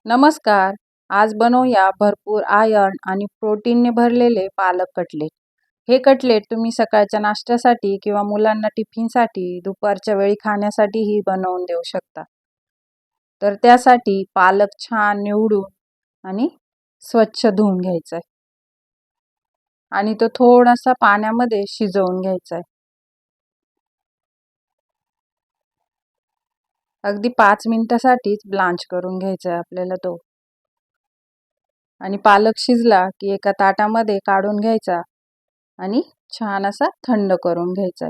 नमस्कार. आज बनवूया भरपूर आयर्न आणि प्रोटीनने भरलेले पालक कटलेट. हे कटलेट तुम्ही सकाळच्या नाश्त्यासाठी किंवा मुलांना टिफिनसाठी दुपारच्या वेळी खाण्यासाठीही बनवून देऊ शकता. तर त्यासाठी पालक छान निवडून आणि स्वच्छ धुवून घ्यायचा आहे आणि तो थोडासा पाण्यामध्ये शिजवून घ्यायचा आहे. अगदी 5 मिनिटासाठीच ब्लांच करून घ्यायचा आहे आपल्याला तो. आणि पालक शिजला की एका ताटामध्ये काढून घ्यायचा आणि छान असा थंड करून घ्यायचा.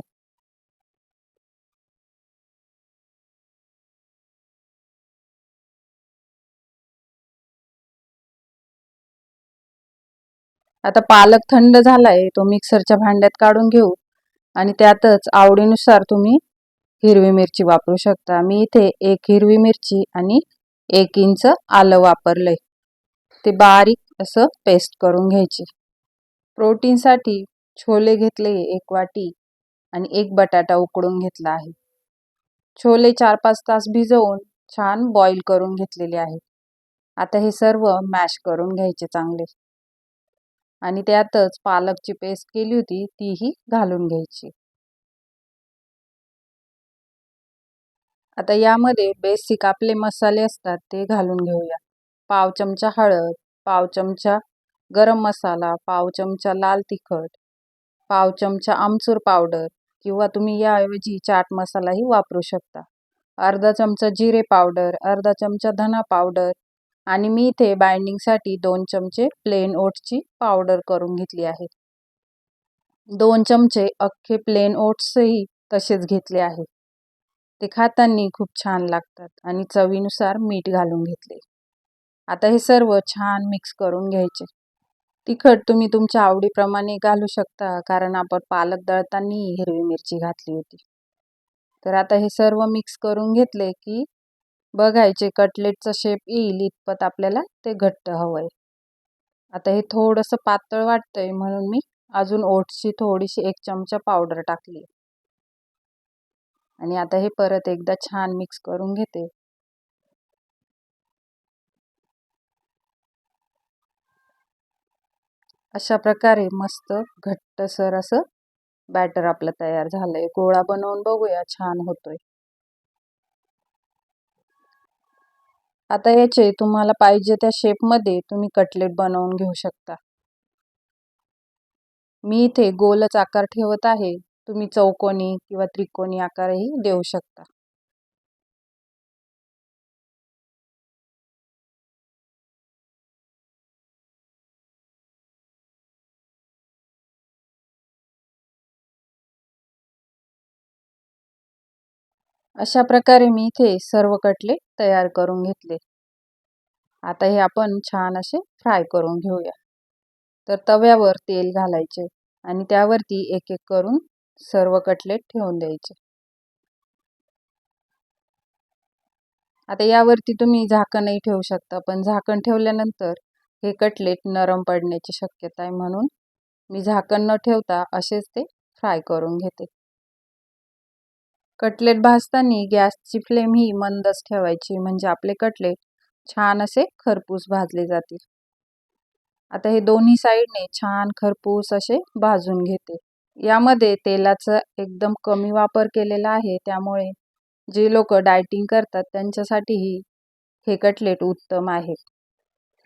आता पालक थंड झालाय तो मिक्सरच्या भांड्यात काढून घेऊ आणि त्यातच आवडीनुसार तुम्ही हिरवी मिरची वापरू शकता. मी इथे 1 हिरवी मिरची आणि 1 इंच आलं वापरलंय. ते बारीक असं पेस्ट करून घ्यायची. प्रोटीनसाठी छोले घेतले 1 वाटी आणि 1 बटाटा उकडून घेतला आहे. छोले 4-5 तास भिजवून छान बॉईल करून घेतलेले आहे. आता हे सर्व मॅश करून घ्यायचे चांगले आणि त्यातच पालकची पेस्ट केली होती तीही घालून घ्यायची. आता यामध्ये बेसिक आपले मसाले असतात ते घालून घेऊया. पाव चमचा हळद, पाव चमचा गरम मसाला, पाव चमचा लाल तिखट, पाव चमचा आमचूर पावडर किंवा तुम्ही याऐवजी चाट मसालाही वापरू शकता. अर्धा चमचा जिरे पावडर, अर्धा चमचा धना पावडर आणि मी इथे बाइंडिंगसाठी 2 चमचे प्लेन ओट्सची पावडर करून घेतली आहे. 2 चमचे अख्खे प्लेन ओट्सही तसेच घेतले आहे. ते खाताना खूप छान लागतात आणि चवीनुसार मीठ घालून घेतले. आता हे सर्व छान मिक्स करून घ्यायचे. तिखट तुम्ही तुमच्या आवडीप्रमाणे घालू शकता कारण आपण पालक दळताना हिरवी मिरची घातली होती. तर आता हे सर्व मिक्स करून घेतले की बघायचे कटलेटचा शेप येईल इतपत आपल्याला ते घट्ट हवंय. आता हे थोडंसं पातळ वाटतंय म्हणून मी अजून ओट्सची थोडीशी 1 चमचा पावडर टाकली आणि आता हे परत एकदा छान मिक्स करून घेते. अशा प्रकारे मस्त घट्टसर असं बॅटर आपलं तयार झालंय. गोळा बनवून बघूया छान होतोय. आता याचे तुम्हाला पाहिजे त्या शेपमध्ये तुम्ही कटलेट बनवून घेऊ शकता. मी इथे गोलच आकार ठेवत आहे. तुम्ही चौकोनी किंवा त्रिकोणी आकारही देऊ शकता. अशा प्रकारे मी इथे सर्व कटलेट तयार करून घेतले. आता हे आपण छान असे फ्राय करून घेऊया. तर तव्यावर तेल घालायचे आणि त्यावरती एक एक करून सर्व कटलेट ठेवून द्यायचे. आता यावरती तुम्ही झाकणही ठेवू शकता पण झाकण ठेवल्यानंतर हे कटलेट नरम पडण्याची शक्यता आहे म्हणून मी झाकण न ठेवता असेच ते फ्राय करून घेते. कटलेट भाजताना गॅसची फ्लेम ही मंदच ठेवायची म्हणजे आपले कटलेट छान असे खरपूस भाजले जातील. आता हे दोन्ही साईडने छान खरपूस असे भाजून घेते. यामध्ये तेलाचा एकदम कमी वापर केलेला आहे त्यामुळे जे लोक डायटिंग करतात त्यांच्यासाठीही हे कटलेट उत्तम आहे.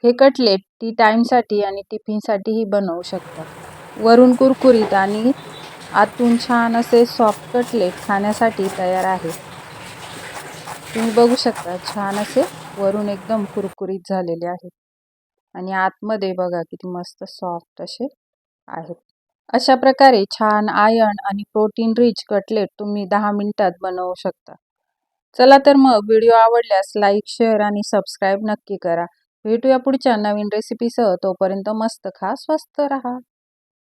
हे कटलेट टी टाईमसाठी आणि टिफिनसाठीही बनवू शकता. वरून कुरकुरीत आणि आतून छान असे सॉफ्ट कटलेट खाण्यासाठी तयार आहे. तुम्ही बघू शकता छान असे वरून एकदम कुरकुरीत झालेले आहेत आणि आतमध्ये बघा किती मस्त सॉफ्ट असे आहेत. अशा प्रकारे छान आयर्न आणि प्रोटीन रिच कटलेट तुम्ही 10 मिनिटात बनवू शकता. चला तर मग व्हिडिओ आवडल्यास लाईक, शेअर आणि सबस्क्राईब नक्की करा. भेटूया पुढच्या नवीन रेसिपीसह. तोपर्यंत मस्त खा, स्वस्त रहा.